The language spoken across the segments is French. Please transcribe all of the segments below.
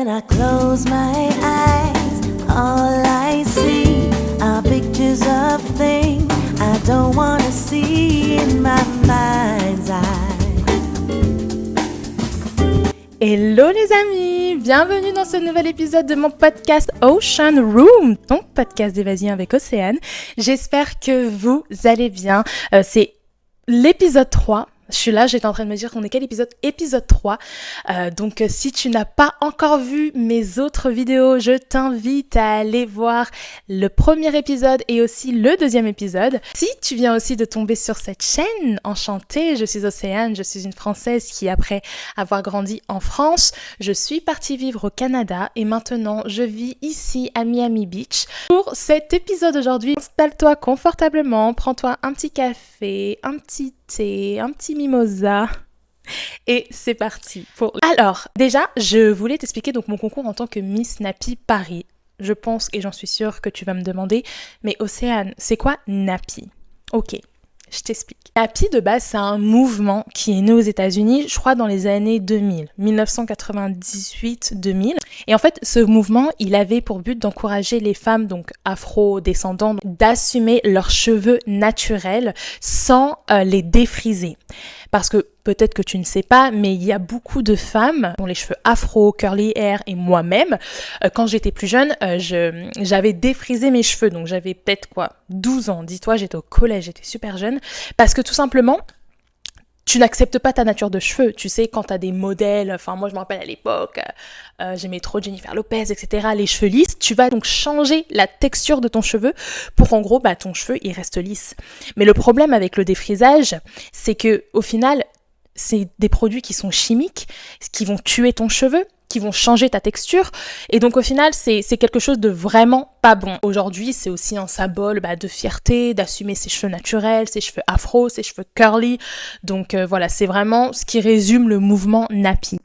When I close my eyes, all I see are pictures of things I don't want to see in my mind's eye. Hello les amis, bienvenue dans ce nouvel épisode de mon podcast Ocean Room, ton podcast d'évasion avec Océane. J'espère que vous allez bien. C'est l'épisode 3. Je suis là, j'étais en train de me dire qu'on est quel épisode ? Épisode 3. Donc si tu n'as pas encore vu mes autres vidéos, je t'invite à aller voir le premier épisode et aussi le deuxième épisode. Si tu viens aussi de tomber sur cette chaîne, enchantée, je suis Océane, je suis une Française qui, après avoir grandi en France, je suis partie vivre au Canada et maintenant je vis ici à Miami Beach. Pour cet épisode aujourd'hui, installe-toi confortablement, prends-toi un petit café, un petit thé, un petit mimosa et c'est parti. Alors, déjà, je voulais t'expliquer donc mon concours en tant que Miss Nappy Paris. Je pense et j'en suis sûre que tu vas me demander, mais Océane, c'est quoi Nappy ? Ok, je t'explique. Nappy de base, c'est un mouvement qui est né aux États-Unis, je crois dans les années 2000, 1998-2000. Et en fait, ce mouvement, il avait pour but d'encourager les femmes donc afro-descendantes d'assumer leurs cheveux naturels sans les défriser. Parce que peut-être que tu ne sais pas, mais il y a beaucoup de femmes qui ont les cheveux afro, curly hair et moi-même, quand j'étais plus jeune, j'avais défrisé mes cheveux. Donc j'avais peut-être 12 ans. Dis-toi, j'étais au collège, j'étais super jeune. Parce que tout simplement, tu n'acceptes pas ta nature de cheveux. Tu sais, quand t'as des modèles, moi je me rappelle à l'époque, j'aimais trop Jennifer Lopez, etc., les cheveux lisses, tu vas donc changer la texture de ton cheveu pour en gros, ton cheveu, il reste lisse. Mais le problème avec le défrisage, c'est que au final, c'est des produits qui sont chimiques, qui vont tuer ton cheveu, qui vont changer ta texture. Et donc au final, c'est quelque chose de vraiment pas bon. Aujourd'hui, c'est aussi un symbole de fierté, d'assumer ses cheveux naturels, ses cheveux afro, ses cheveux curly. Donc voilà, c'est vraiment ce qui résume le mouvement Nappy.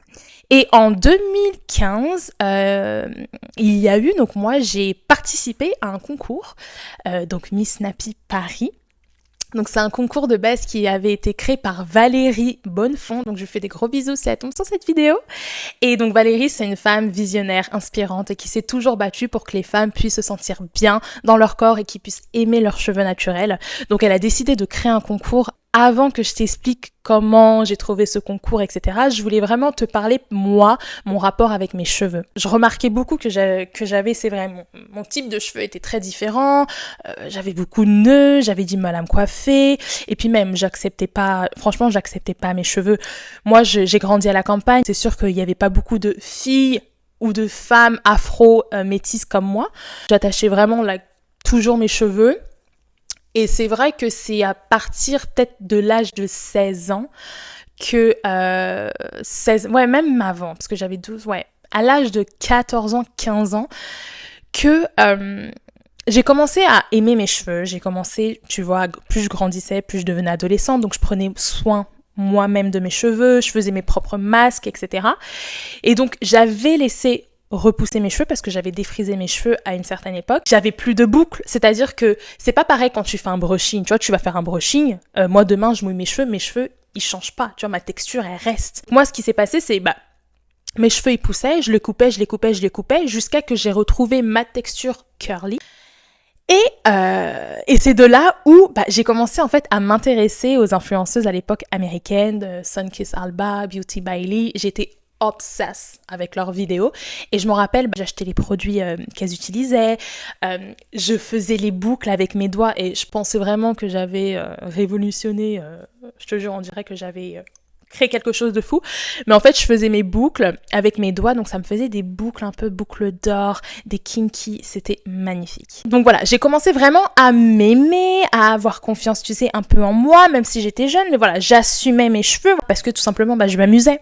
Et en 2015, il y a eu, donc moi j'ai participé à un concours, donc Miss Nappy Paris. Donc c'est un concours de base qui avait été créé par Valérie Bonnefond. Donc je lui fais des gros bisous si elle tombe sur cette vidéo. Et donc Valérie, c'est une femme visionnaire, inspirante et qui s'est toujours battue pour que les femmes puissent se sentir bien dans leur corps et qu'ils puissent aimer leurs cheveux naturels. Donc elle a décidé de créer un concours. Avant que je t'explique comment j'ai trouvé ce concours, etc., je voulais vraiment te parler, moi, mon rapport avec mes cheveux. Je remarquais beaucoup que j'avais, c'est vrai, mon type de cheveux était très différent, j'avais beaucoup de nœuds, j'avais du mal à me coiffer, et puis même, j'acceptais pas mes cheveux. Moi, j'ai grandi à la campagne, c'est sûr qu'il y avait pas beaucoup de filles ou de femmes afro-métisses comme moi. J'attachais vraiment toujours mes cheveux. Et c'est vrai que c'est à partir peut-être de l'âge de 16 ans que... même avant, parce que j'avais 12, à l'âge de 14 ans, 15 ans, que j'ai commencé à aimer mes cheveux. J'ai commencé, tu vois, plus je grandissais, plus je devenais adolescente, donc je prenais soin moi-même de mes cheveux, je faisais mes propres masques, etc. Et donc, j'avais laissé repousser mes cheveux parce que j'avais défrisé mes cheveux à une certaine époque. J'avais plus de boucles, c'est-à-dire que c'est pas pareil quand tu fais un brushing. Tu vois, tu vas faire un brushing, moi demain je mouille mes cheveux ils changent pas. Tu vois, ma texture elle reste. Moi, ce qui s'est passé, c'est mes cheveux ils poussaient, je les coupais jusqu'à que j'ai retrouvé ma texture curly. Et c'est de là où j'ai commencé en fait à m'intéresser aux influenceuses à l'époque américaines, Sunkissed Alba, Beauty by Lee. J'étais obsesse avec leurs vidéos et je me rappelle j'achetais les produits qu'elles utilisaient, je faisais les boucles avec mes doigts et je pensais vraiment que j'avais révolutionné, je te jure on dirait que j'avais créé quelque chose de fou, mais en fait je faisais mes boucles avec mes doigts, donc ça me faisait des boucles un peu boucles d'or, des kinky, c'était magnifique. Donc voilà, j'ai commencé vraiment à m'aimer, à avoir confiance, tu sais, un peu en moi, même si j'étais jeune, mais voilà, j'assumais mes cheveux parce que tout simplement je m'amusais,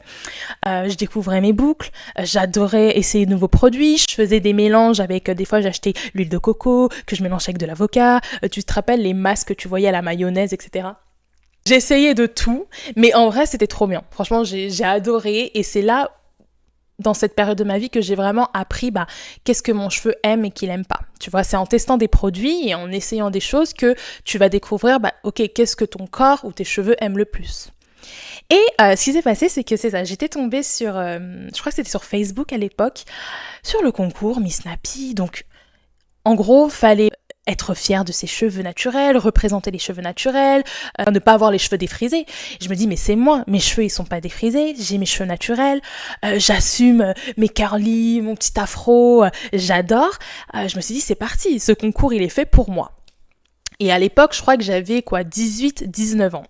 je découvrais mes boucles, j'adorais essayer de nouveaux produits, je faisais des mélanges avec, des fois j'achetais l'huile de coco que je mélangeais avec de l'avocat, tu te rappelles les masques que tu voyais à la mayonnaise, etc. J'ai essayé de tout, mais en vrai, c'était trop bien. Franchement, j'ai adoré et c'est là, dans cette période de ma vie, que j'ai vraiment appris qu'est-ce que mon cheveu aime et qu'il aime pas. Tu vois, c'est en testant des produits et en essayant des choses que tu vas découvrir, ok, qu'est-ce que ton corps ou tes cheveux aiment le plus. Et ce qui s'est passé, c'est que c'est ça, j'étais tombée sur, je crois que c'était sur Facebook à l'époque, sur le concours Miss Nappy. Donc, en gros, fallait être fier de ses cheveux naturels, représenter les cheveux naturels, ne pas avoir les cheveux défrisés. Je me dis, mais c'est moi, mes cheveux, ils sont pas défrisés, j'ai mes cheveux naturels, j'assume mes curly, mon petit afro, j'adore. Je me suis dit, c'est parti, ce concours, il est fait pour moi. Et à l'époque, je crois que j'avais 18-19 ans.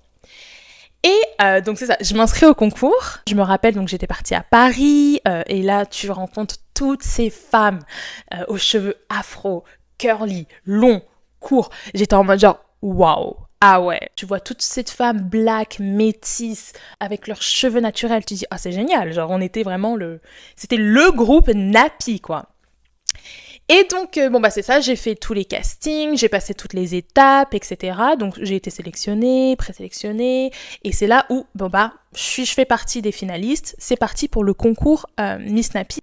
Et donc c'est ça, je m'inscris au concours. Je me rappelle, donc j'étais partie à Paris, et là tu rencontres toutes ces femmes aux cheveux afro, curly, longs, courts. J'étais en mode genre, waouh, ah ouais. Tu vois toutes ces femmes black, métisses, avec leurs cheveux naturels. Tu dis, ah c'est génial, genre on était vraiment c'était le groupe Nappy, quoi. Et donc, c'est ça, j'ai fait tous les castings, j'ai passé toutes les étapes, etc. Donc, j'ai été sélectionnée, présélectionnée, et c'est là où, je fais partie des finalistes, c'est parti pour le concours Miss Nappy.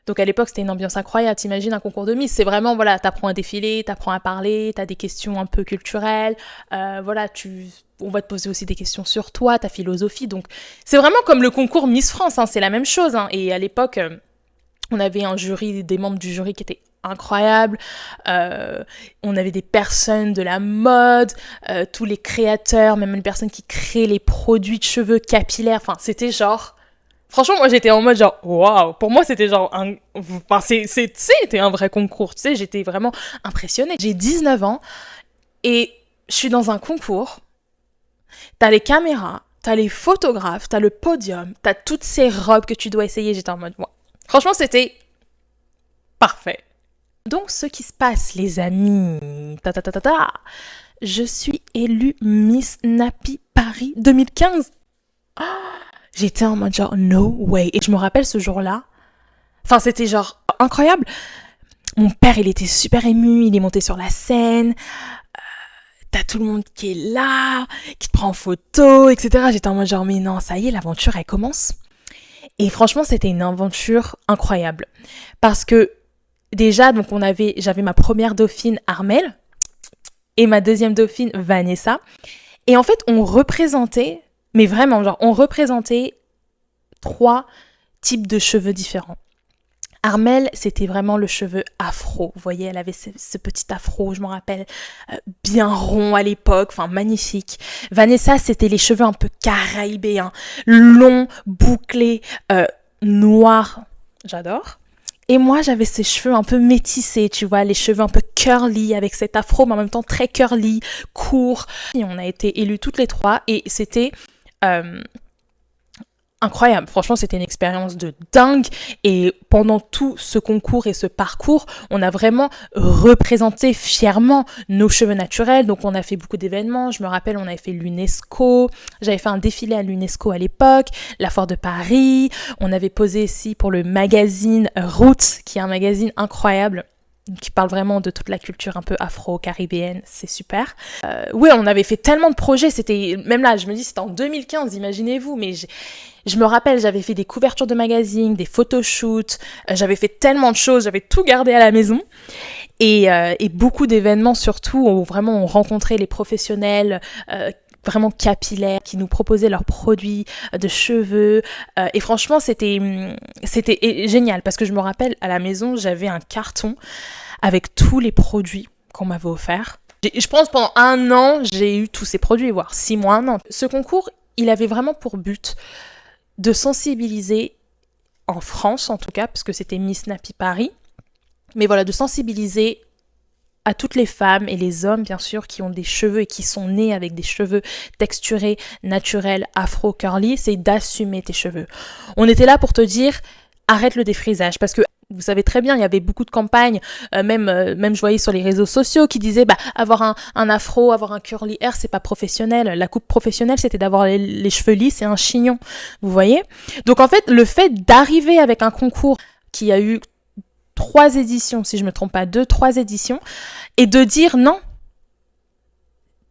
Donc, à l'époque, c'était une ambiance incroyable, t'imagines un concours de Miss, c'est vraiment, t'apprends à défiler, t'apprends à parler, t'as des questions un peu culturelles, on va te poser aussi des questions sur toi, ta philosophie, donc c'est vraiment comme le concours Miss France, hein, c'est la même chose, hein. Et à l'époque, on avait un jury, des membres du jury qui étaient incroyables, on avait des personnes de la mode, tous les créateurs, même les personnes qui créent les produits de cheveux capillaires, enfin c'était genre, franchement moi j'étais en mode genre waouh, pour moi c'était genre c'était un vrai concours, tu sais, j'étais vraiment impressionnée. J'ai 19 ans et je suis dans un concours, t'as les caméras, t'as les photographes, t'as le podium, t'as toutes ces robes que tu dois essayer, j'étais en mode wow. Franchement, c'était parfait. Donc, ce qui se passe, les amis, je suis élue Miss Nappy Paris 2015. Oh, j'étais en mode genre, no way. Et je me rappelle ce jour-là, enfin, c'était genre incroyable. Mon père, il était super ému, il est monté sur la scène. T'as tout le monde qui est là, qui te prend en photo, etc. J'étais en mode genre, mais non, ça y est, l'aventure, elle commence. Et franchement, c'était une aventure incroyable. Parce que déjà, donc j'avais ma première dauphine Armelle et ma deuxième dauphine Vanessa. Et en fait, on représentait, mais vraiment, genre, on représentait 3 types de cheveux différents. Armelle, c'était vraiment le cheveu afro. Vous voyez, elle avait ce petit afro, je m'en rappelle, bien rond à l'époque, enfin magnifique. Vanessa, c'était les cheveux un peu caribéens, longs, bouclés, noirs. J'adore. Et moi, j'avais ces cheveux un peu métissés, tu vois, les cheveux un peu curly, avec cet afro, mais en même temps très curly, court. Et on a été élus toutes les 3 et c'était incroyable. Franchement, c'était une expérience de dingue. Et pendant tout ce concours et ce parcours, on a vraiment représenté fièrement nos cheveux naturels. Donc, on a fait beaucoup d'événements. Je me rappelle, on avait fait l'UNESCO. J'avais fait un défilé à l'UNESCO à l'époque, la Foire de Paris. On avait posé ici pour le magazine Roots, qui est un magazine incroyable, qui parle vraiment de toute la culture un peu afro-caribéenne, c'est super. Oui, on avait fait tellement de projets, c'était, même là, je me dis, c'était en 2015, imaginez-vous, mais je me rappelle, j'avais fait des couvertures de magazines, des photoshoots, j'avais fait tellement de choses, j'avais tout gardé à la maison, et beaucoup d'événements surtout, où vraiment on rencontrait les professionnels, vraiment capillaires, qui nous proposaient leurs produits de cheveux, et franchement c'était génial, parce que je me rappelle, à la maison, j'avais un carton avec tous les produits qu'on m'avait offerts. Je pense pendant 1 an, j'ai eu tous ces produits, voire 6 mois, 1 an. Ce concours, il avait vraiment pour but de sensibiliser, en France en tout cas, parce que c'était Miss Nappy Paris, mais voilà, de sensibiliser à toutes les femmes et les hommes, bien sûr, qui ont des cheveux et qui sont nés avec des cheveux texturés, naturels, afro-curly, c'est d'assumer tes cheveux. On était là pour te dire, arrête le défrisage, parce que vous savez très bien, il y avait beaucoup de campagnes, même je voyais sur les réseaux sociaux qui disaient avoir un afro, avoir un curly hair, c'est pas professionnel. La coupe professionnelle, c'était d'avoir les cheveux lisses et un chignon. Vous voyez ? Donc en fait, le fait d'arriver avec un concours qui a eu 3 éditions, si je me trompe pas, 3 éditions, et de dire non,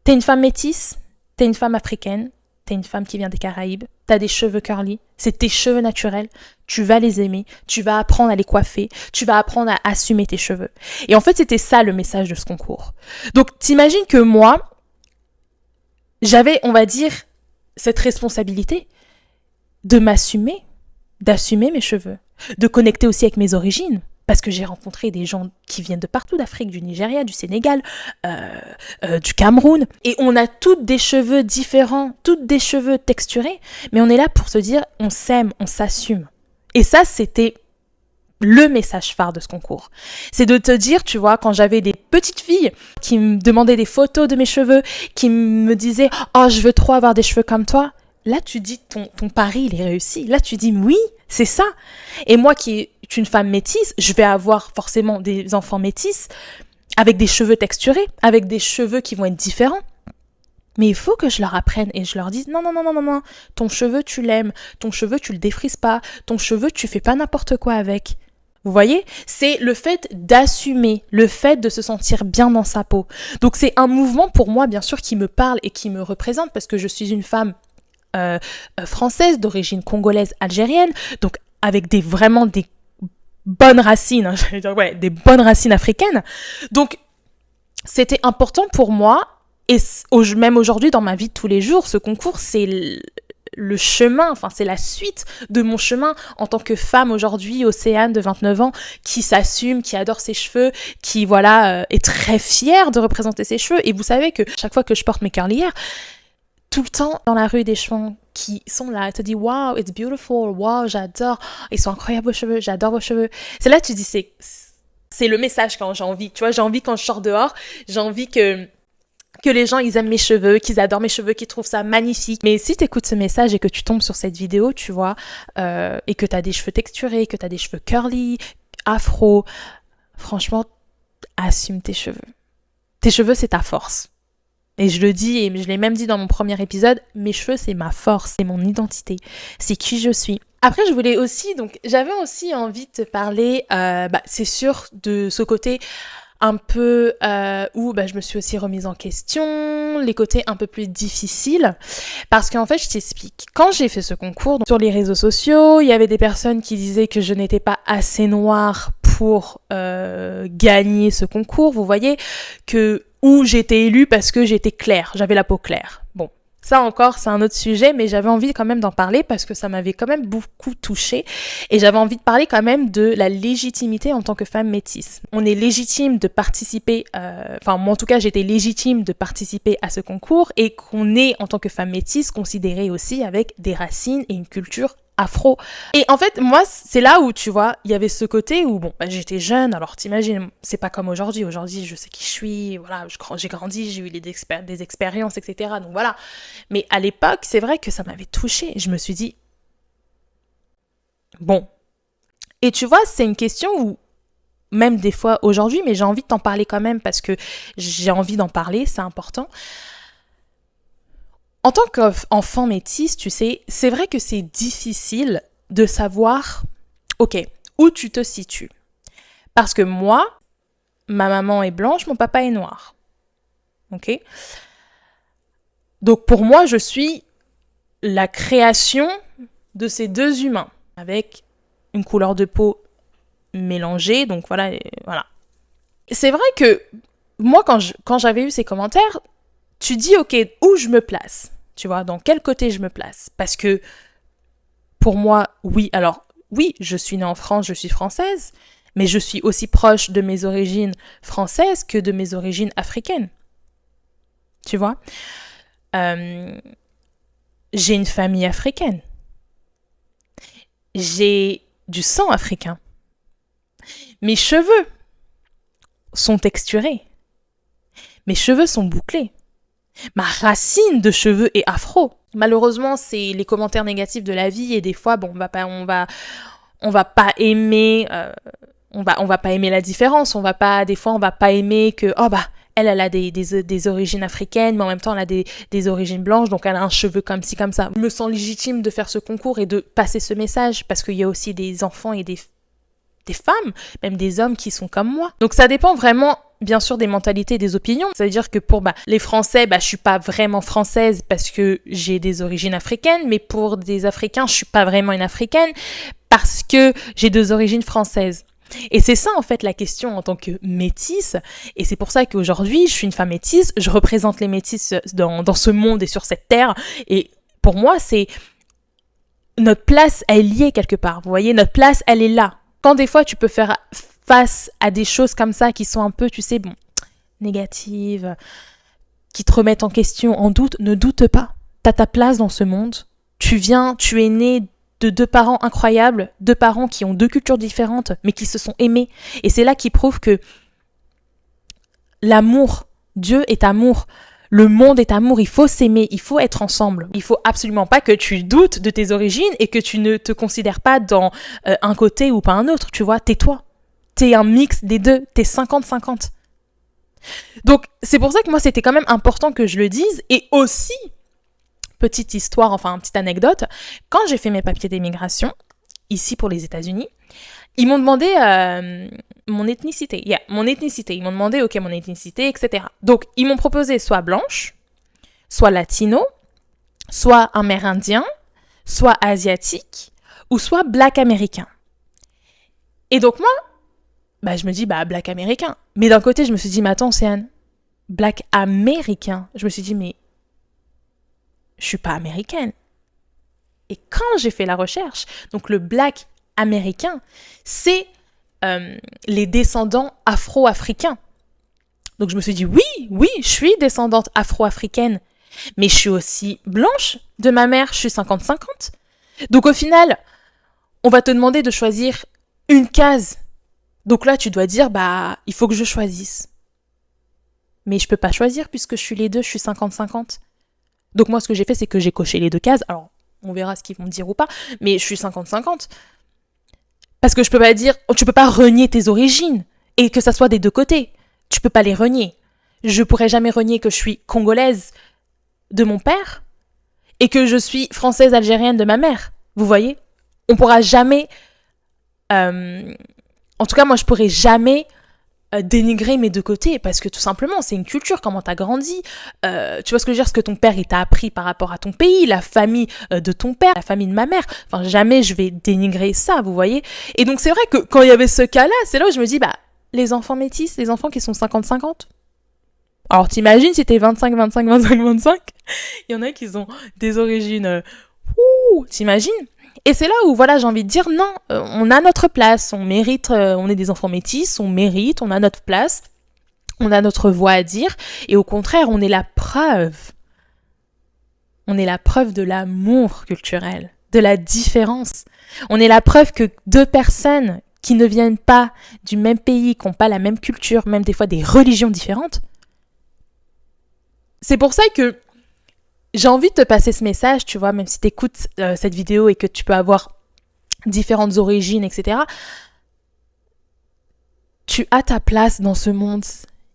t'es une femme métisse, t'es une femme africaine, t'es une femme qui vient des Caraïbes, t'as des cheveux curly, c'est tes cheveux naturels, tu vas les aimer, tu vas apprendre à les coiffer, tu vas apprendre à assumer tes cheveux. Et en fait, c'était ça le message de ce concours. Donc, t'imagines que moi, j'avais, on va dire, cette responsabilité de m'assumer, d'assumer mes cheveux, de connecter aussi avec mes origines, parce que j'ai rencontré des gens qui viennent de partout, d'Afrique, du Nigeria, du Sénégal, du Cameroun, et on a toutes des cheveux différents, toutes des cheveux texturés, mais on est là pour se dire, on s'aime, on s'assume. Et ça, c'était le message phare de ce concours. C'est de te dire, tu vois, quand j'avais des petites filles qui me demandaient des photos de mes cheveux, qui me disaient « Oh, je veux trop avoir des cheveux comme toi », là, tu dis ton pari, il est réussi. Là, tu dis oui, c'est ça. Et moi qui est une femme métisse, je vais avoir forcément des enfants métisses avec des cheveux texturés, avec des cheveux qui vont être différents. Mais il faut que je leur apprenne et je leur dise non, ton cheveu, tu l'aimes, ton cheveu, tu le défrises pas, ton cheveu, tu fais pas n'importe quoi avec. Vous voyez, c'est le fait d'assumer, le fait de se sentir bien dans sa peau. Donc c'est un mouvement pour moi, bien sûr, qui me parle et qui me représente parce que je suis une femme française d'origine congolaise algérienne, donc avec vraiment des bonnes racines, hein, j'allais dire, ouais, des bonnes racines africaines. Donc c'était important pour moi et même aujourd'hui dans ma vie de tous les jours, ce concours c'est le chemin, enfin c'est la suite de mon chemin en tant que femme aujourd'hui, Océane de 29 ans, qui s'assume, qui adore ses cheveux, qui voilà est très fière de représenter ses cheveux. Et vous savez que chaque fois que je porte mes curlières, tout le temps dans la rue des gens qui sont là, te disent wow, it's beautiful, wow, j'adore, ils sont incroyables vos cheveux, j'adore vos cheveux. C'est là que tu dis c'est le message quand j'ai envie, tu vois, j'ai envie quand je sors dehors, j'ai envie que les gens ils aiment mes cheveux, qu'ils adorent mes cheveux, qu'ils trouvent ça magnifique. Mais si tu écoutes ce message et que tu tombes sur cette vidéo, tu vois, et que tu as des cheveux texturés, que tu as des cheveux curly, afro, franchement, assume tes cheveux. Tes cheveux, c'est ta force. Et je le dis, et je l'ai même dit dans mon premier épisode, mes cheveux, c'est ma force, c'est mon identité, c'est qui je suis. Après, j'avais aussi envie de te parler, c'est sûr, de ce côté un peu où je me suis aussi remise en question, les côtés un peu plus difficiles, parce qu'en fait, je t'explique. Quand j'ai fait ce concours, donc, sur les réseaux sociaux, il y avait des personnes qui disaient que je n'étais pas assez noire pour gagner ce concours, vous voyez, où j'étais élue parce que j'étais claire, j'avais la peau claire. Bon, ça encore, c'est un autre sujet, mais j'avais envie quand même d'en parler parce que ça m'avait quand même beaucoup touchée et j'avais envie de parler quand même de la légitimité en tant que femme métisse. On est légitime de participer, moi en tout cas j'étais légitime de participer à ce concours et qu'on est en tant que femme métisse considérée aussi avec des racines et une culture afro. Et en fait, moi, c'est là où, tu vois, il y avait ce côté où, j'étais jeune, alors t'imagines, c'est pas comme aujourd'hui. Aujourd'hui, je sais qui je suis, voilà, j'ai grandi, j'ai eu des expériences, etc. Donc voilà. Mais à l'époque, c'est vrai que ça m'avait touchée. Je me suis dit, bon. Et tu vois, c'est une question où, même des fois aujourd'hui, mais j'ai envie de t'en parler quand même parce que j'ai envie d'en parler, c'est important. En tant qu'enfant métisse, tu sais, c'est vrai que c'est difficile de savoir, ok, où tu te situes. Parce que moi, ma maman est blanche, mon papa est noir. Ok ? Donc pour moi, je suis la création de ces deux humains, avec une couleur de peau mélangée, donc voilà. C'est vrai que moi, quand j'avais eu ces commentaires, tu dis, ok, où je me place, tu vois, dans quel côté je me place. Parce que, pour moi, oui, je suis née en France, je suis française, mais je suis aussi proche de mes origines françaises que de mes origines africaines. Tu vois ? J'ai une famille africaine. J'ai du sang africain. Mes cheveux sont texturés. Mes cheveux sont bouclés. Ma racine de cheveux est afro. Malheureusement, c'est les commentaires négatifs de la vie et des fois, on va pas aimer la différence. Des fois, on va pas aimer que elle a des origines africaines, mais en même temps, elle a des origines blanches, donc elle a un cheveu comme ci, comme ça. Je me sens légitime de faire ce concours et de passer ce message parce qu'il y a aussi des enfants et des femmes, même des hommes qui sont comme moi. Donc ça dépend vraiment, bien sûr, des mentalités et des opinions. Ça veut dire que pour les Français, je suis pas vraiment française parce que j'ai des origines africaines, mais pour des Africains, je suis pas vraiment une Africaine parce que j'ai des origines françaises. Et c'est ça en fait la question en tant que métisse, et c'est pour ça qu'aujourd'hui je suis une femme métisse, je représente les métisses dans ce monde et sur cette terre, et Pour moi, c'est notre place, elle y est quelque part. Vous voyez, notre place, elle est là. Quand des fois, tu peux faire face à des choses comme ça qui sont un peu, tu sais, négatives, qui te remettent en question, en doute, ne doute pas. T'as ta place dans ce monde. Tu es né de 2 parents incroyables, 2 parents qui ont 2 cultures différentes, mais qui se sont aimés. Et c'est là qui prouve que l'amour, Dieu est amour. Le monde est amour, il faut s'aimer, il faut être ensemble. Il faut absolument pas que tu doutes de tes origines et que tu ne te considères pas dans un côté ou pas un autre, tu vois, tais-toi. T'es un mix des deux, t'es 50-50. Donc, c'est pour ça que moi, c'était quand même important que je le dise. Et aussi, petite histoire, enfin, petite anecdote, quand j'ai fait mes papiers d'immigration, ici pour les États-Unis, ils m'ont demandé mon ethnicité. Mon ethnicité. Ils m'ont demandé, ok, mon ethnicité, etc. Donc, ils m'ont proposé soit blanche, soit latino, soit amérindien, soit asiatique, ou soit black américain. Et donc, moi, je me dis, black américain. Mais d'un côté, je me suis dit, mais attends, Océane, black américain. Je me suis dit, mais je suis pas américaine. Et quand j'ai fait la recherche, donc le black américain, c'est les descendants afro-africains. Donc je me suis dit, oui, je suis descendante afro-africaine, mais je suis aussi blanche de ma mère, je suis 50-50. Donc au final, on va te demander de choisir une case. Donc là, tu dois dire, il faut que je choisisse. Mais je peux pas choisir puisque je suis les deux, je suis 50-50. Donc moi, ce que j'ai fait, c'est que j'ai coché les 2 cases. Alors, on verra ce qu'ils vont me dire ou pas, mais je suis 50-50. Parce que tu peux pas renier tes origines, et que ça soit des 2 côtés. Tu peux pas les renier. Je pourrais jamais renier que je suis congolaise de mon père, et que je suis française algérienne de ma mère. Vous voyez ? On pourra jamais... en tout cas, moi, je pourrais jamais dénigrer mes 2 côtés, parce que tout simplement, c'est une culture, comment t'as grandi, tu vois ce que je veux dire, ce que ton père il t'a appris par rapport à ton pays, la famille de ton père, la famille de ma mère, enfin jamais je vais dénigrer ça, vous voyez. Et donc c'est vrai que quand il y avait ce cas-là, c'est là où je me dis, les enfants métis, les enfants qui sont 50-50, alors t'imagines si t'es 25-25-25-25, il y en a qui ont des origines, t'imagines. Et c'est là où, voilà, j'ai envie de dire, non, on a notre place, on mérite, on est des enfants métis, on mérite, on a notre place, on a notre voix à dire, et au contraire, on est la preuve. On est la preuve de l'amour culturel, de la différence. On est la preuve que 2 personnes qui ne viennent pas du même pays, qui n'ont pas la même culture, même des fois des religions différentes. C'est pour ça que j'ai envie de te passer ce message, tu vois, même si tu écoutes cette vidéo et que tu peux avoir différentes origines, etc. Tu as ta place dans ce monde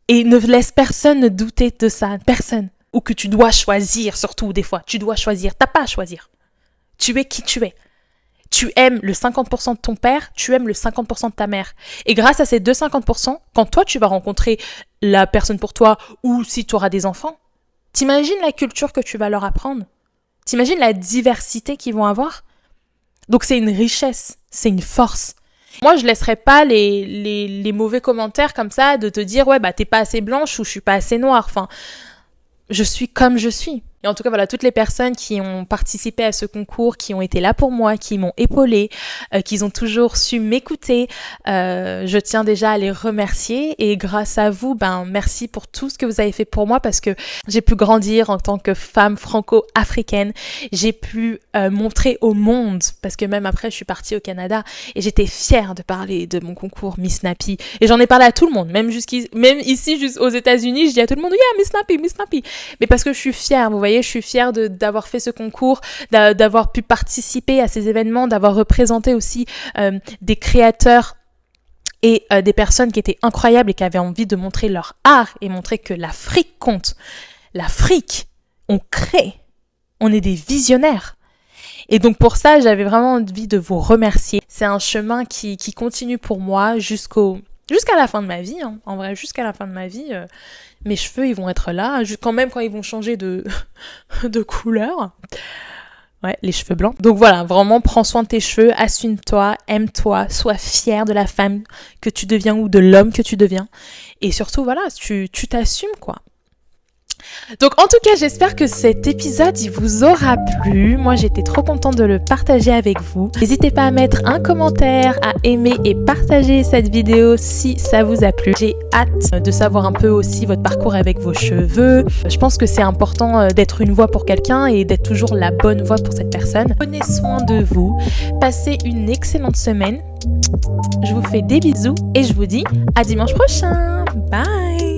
et ne laisse personne ne douter de ça, personne. Ou que tu dois choisir, surtout des fois, tu dois choisir, t'as pas à choisir. Tu es qui tu es. Tu aimes le 50% de ton père, tu aimes le 50% de ta mère. Et grâce à ces 2 50%, quand toi tu vas rencontrer la personne pour toi ou si tu auras des enfants, t'imagines la culture que tu vas leur apprendre? T'imagines la diversité qu'ils vont avoir? Donc c'est une richesse, c'est une force. Moi, je laisserai pas les mauvais commentaires comme ça de te dire ouais t'es pas assez blanche ou je suis pas assez noire. Enfin, je suis comme je suis. Et en tout cas, voilà, toutes les personnes qui ont participé à ce concours, qui ont été là pour moi, qui m'ont épaulée, qui ont toujours su m'écouter, je tiens déjà à les remercier. Et grâce à vous, merci pour tout ce que vous avez fait pour moi parce que j'ai pu grandir en tant que femme franco-africaine. J'ai pu montrer au monde, parce que même après, je suis partie au Canada et j'étais fière de parler de mon concours Miss Nappy. Et j'en ai parlé à tout le monde, même ici, juste aux États-Unis, je dis à tout le monde, yeah, Miss Nappy, Miss Nappy. Mais parce que je suis fière, vous voyez, je suis fière d'avoir fait ce concours, d'avoir pu participer à ces événements, d'avoir représenté aussi des créateurs et des personnes qui étaient incroyables et qui avaient envie de montrer leur art et montrer que l'Afrique compte. L'Afrique, on crée, on est des visionnaires. Et donc pour ça, j'avais vraiment envie de vous remercier. C'est un chemin qui continue pour moi jusqu'à la fin de ma vie, hein. En vrai, jusqu'à la fin de ma vie, mes cheveux, ils vont être là, quand ils vont changer de couleur. Ouais, les cheveux blancs. Donc voilà, vraiment, prends soin de tes cheveux, assume-toi, aime-toi, sois fière de la femme que tu deviens ou de l'homme que tu deviens. Et surtout, voilà, tu t'assumes, quoi. Donc en tout cas, j'espère que cet épisode il vous aura plu. Moi, j'étais trop contente de le partager avec vous. N'hésitez pas à mettre un commentaire, à aimer et partager cette vidéo si ça vous a plu. J'ai hâte de savoir un peu aussi votre parcours avec vos cheveux. Je pense que c'est important d'être une voix pour quelqu'un et d'être toujours la bonne voix pour cette personne. Prenez soin de vous. Passez une excellente semaine. Je vous fais des bisous et je vous dis à dimanche prochain. Bye!